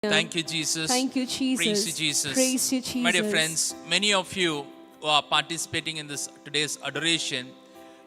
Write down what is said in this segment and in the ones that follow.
Thank you, Jesus. Thank you, Jesus. Praise you, Jesus. Praise you, Jesus. My dear friends, many of you who are participating in this today's adoration,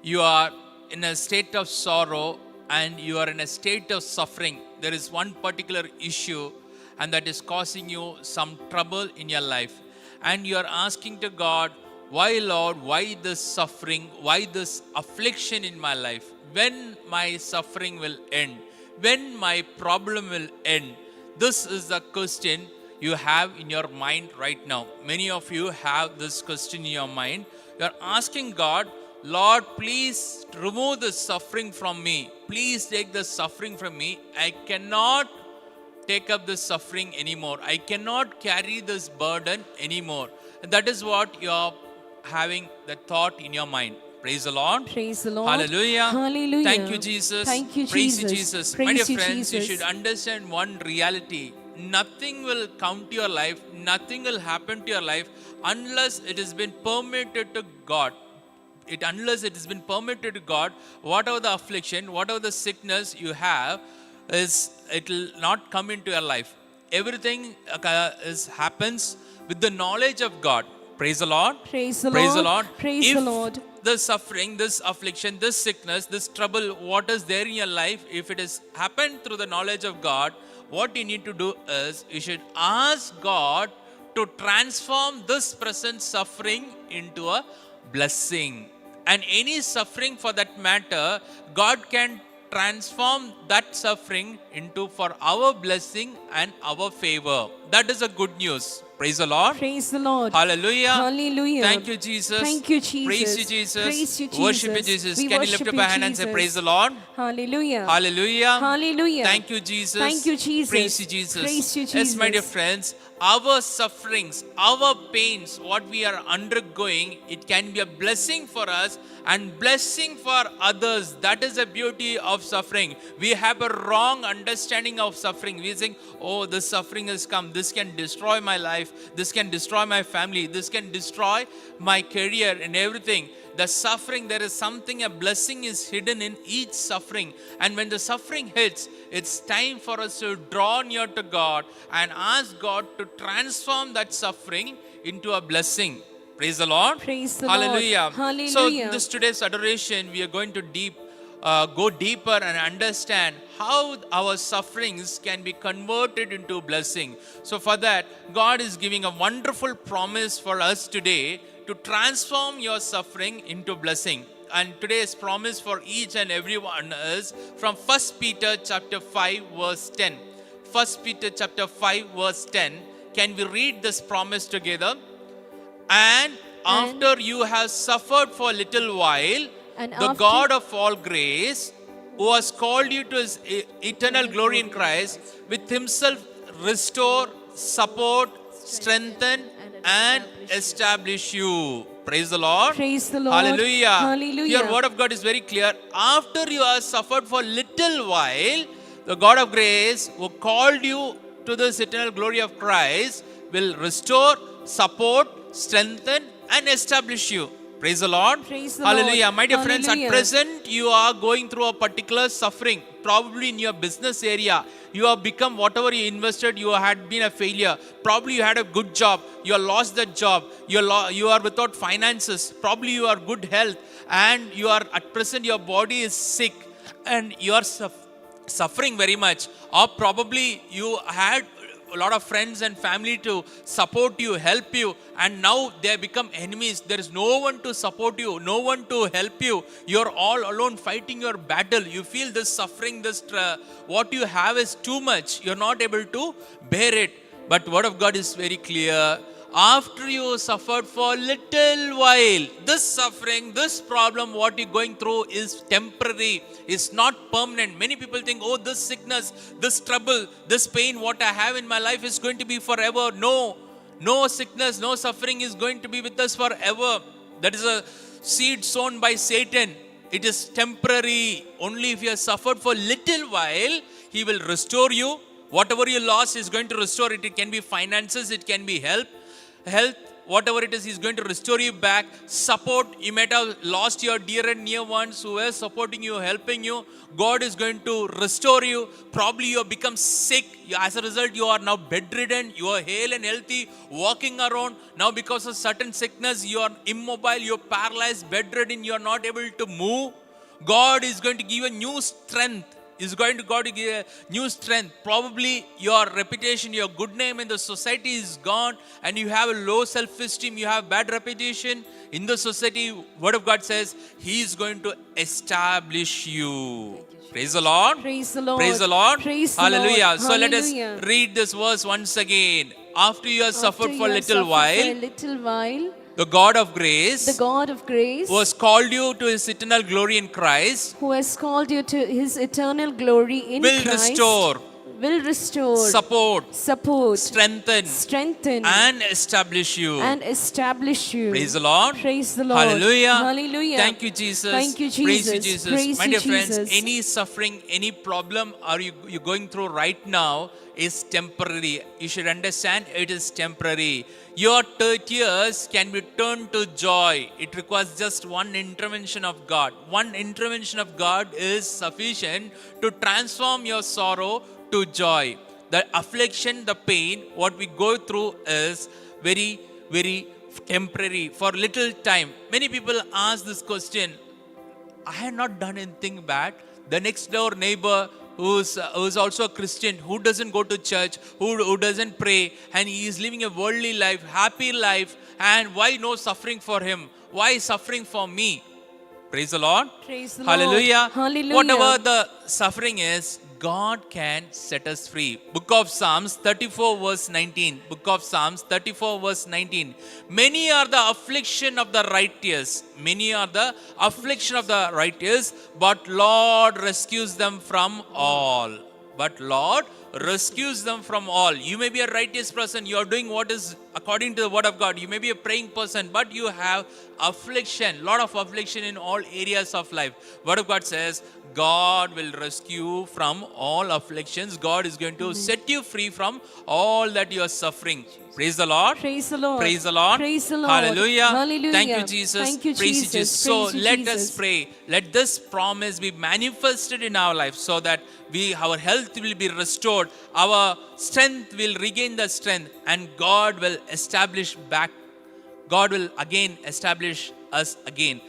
you are in a state of sorrow and you are in a state of suffering. There is one particular issue and that is causing you some trouble in your life. And you are asking to God, why Lord, why this suffering, why this affliction in my life? When my suffering will end? When my problem will end? This is the question you have in your mind right now. Many of you have this question in your mind. You are asking God, Lord, please remove the suffering from me. Please take the suffering from me. I cannot take up this suffering anymore. I cannot carry this burden anymore. And that is what you are having the thought in your mind. Praise the Lord. Praise the Lord. Hallelujah. Hallelujah. Thank you, Jesus. Thank you, Praise Jesus. you, Jesus. Praise My dear you, friends, you Jesus. should understand one reality. Nothing will come to your life, nothing will happen to your life unless it has been permitted to God. Unless it has been permitted to God, whatever the affliction, whatever the sickness you have, it will not come into your life. Everything happens with the knowledge of God. Praise the Lord. Praise the Praise Lord. the Lord. Praise If the Lord. the suffering, this affliction, this sickness, this trouble, what is there in your life, if it has happened through the knowledge of God, what you need to do is you should ask God to transform this present suffering into a blessing. And any suffering for that matter, God can transform that suffering into for our blessing and our favor. That is a good news. Praise the Lord. Praise the Lord. Hallelujah. Hallelujah. Thank you, Jesus. Thank you, Jesus. Praise you, Jesus. Praise you, Worship you, Jesus. Jesus. We Can you lift worship up you, your hand and say, Jesus. praise the Lord? Hallelujah. Hallelujah. Hallelujah. Thank you, Jesus. Thank you, Jesus. Praise you, Jesus. Praise you, Yes, my dear Jesus. friends, our sufferings, our pains, what we are undergoing, it can be a blessing for us and blessing for others. That is the beauty of suffering. We have a wrong understanding of suffering. We think, oh, this suffering has come. This can destroy my life. This can destroy my family. This can destroy my career and everything. The suffering, there is something, a blessing is hidden in each suffering. And when the suffering hits, it's time for us to draw near to God and ask God to transform that suffering into a blessing. Praise the Lord. Praise the Hallelujah. Lord. Hallelujah. So in this today's adoration, we are going to go deeper and understand how our sufferings can be converted into blessing. So for that, God is giving a wonderful promise for us today to transform your suffering into blessing. And today's promise for each and everyone is from 1 Peter chapter 5 verse 10. 1 Peter chapter 5 verse 10. Can we read this promise together? And after you have suffered for a little while, the God of all grace, who has called you to his eternal glory in Christ, with himself restore, support, strengthen, and establish you. Praise the Lord. Praise the Lord. Hallelujah. Hallelujah. Your word of God is very clear. After you have suffered for a little while, the God of grace who called you to this eternal glory of Christ will restore, support, strengthen, and establish you. Praise the Lord. Praise the Hallelujah. Lord. My dear friends, at Hallelujah. present you are going through a particular suffering. Probably in your business area, you have become whatever you invested, you had been a failure. Probably you had a good job, you have lost that job. You are without finances. Probably you are good health, and you are at present your body is sick, and you are suffering very much. Or probably you had a lot of friends and family to support you, help you, and now they have become enemies. There is no one to support you, no one to help you. You're all alone fighting your battle. You feel this suffering, what you have is too much. You're not able to bear it. But word of God is very clear. After you suffered for a little while, this suffering, this problem, what you're going through is temporary. It's not permanent. Many people think, oh, this sickness, this trouble, this pain, what I have in my life is going to be forever. No, no sickness, no suffering is going to be with us forever. That is a seed sown by Satan. It is temporary. Only if you have suffered for a little while, he will restore you. Whatever you lost is going to restore it. It can be finances, it can be health, whatever it is, He's going to restore you back. Support, you might have lost your dear and near ones who were supporting you, helping you. God is going to restore you. Probably you have become sick. As a result, you are now bedridden. You are hale and healthy, walking around. Now because of certain sickness, you are immobile, you are paralyzed, bedridden, you are not able to move. God is going to give you new strength. God to give a new strength. Probably your reputation, your good name in the society is gone, and you have a low self-esteem, you have bad reputation in the society. Word of God says He is going to establish you. Praise the Lord. Praise the Lord. Praise the Lord. Praise the Hallelujah. Lord. So let us Hallelujah. read this verse once again. After you have suffered After for a you have little suffered while, for a little while, the God of grace, the God of grace, who has called you to His eternal glory in Christ, who has called you to His eternal glory in will Christ, restore, will restore, support, strengthen, strengthen, and establish you. and establish you. Praise the Lord. Praise the Lord. Hallelujah. Hallelujah. Thank you, Jesus. Thank you, Praise you, Jesus. Jesus. Praise My you, dear friends, Jesus. any suffering, any problem are you going through right now is temporary. You should understand it is temporary. Your tears can be turned to joy. It requires just one intervention of God. One intervention of God is sufficient to transform your sorrow to joy. The affliction, the pain, what we go through is very, very temporary, for little time. Many people ask this question, I had not done anything bad. The next door neighbor who's also a Christian, who doesn't go to church, who doesn't pray, and he is living a worldly life, happy life, and why no suffering for him? Why suffering for me? Praise the Lord. Praise the Hallelujah. Lord. Hallelujah. Whatever the suffering is, God can set us free. Book of Psalms 34 verse 19. Book of Psalms 34 verse 19. Many are the affliction of the righteous. Many are the affliction of the righteous, but Lord rescues them from all. But Lord rescues them from all. You may be a righteous person. You are doing what is according to the word of God. You may be a praying person, but you have affliction, lot of affliction in all areas of life. Word of God says God will rescue from all afflictions. God is going to set you free from all that you are suffering. Praise the Lord. Praise the Lord. Praise the Lord. Praise the Lord. Hallelujah. Hallelujah. Thank you, Jesus. Thank you, Praise you, Jesus. So Praise you, let Jesus. us pray. Let this promise be manifested in our life, so that our health will be restored, our strength will regain the strength, and God will establish back. God will again establish us again.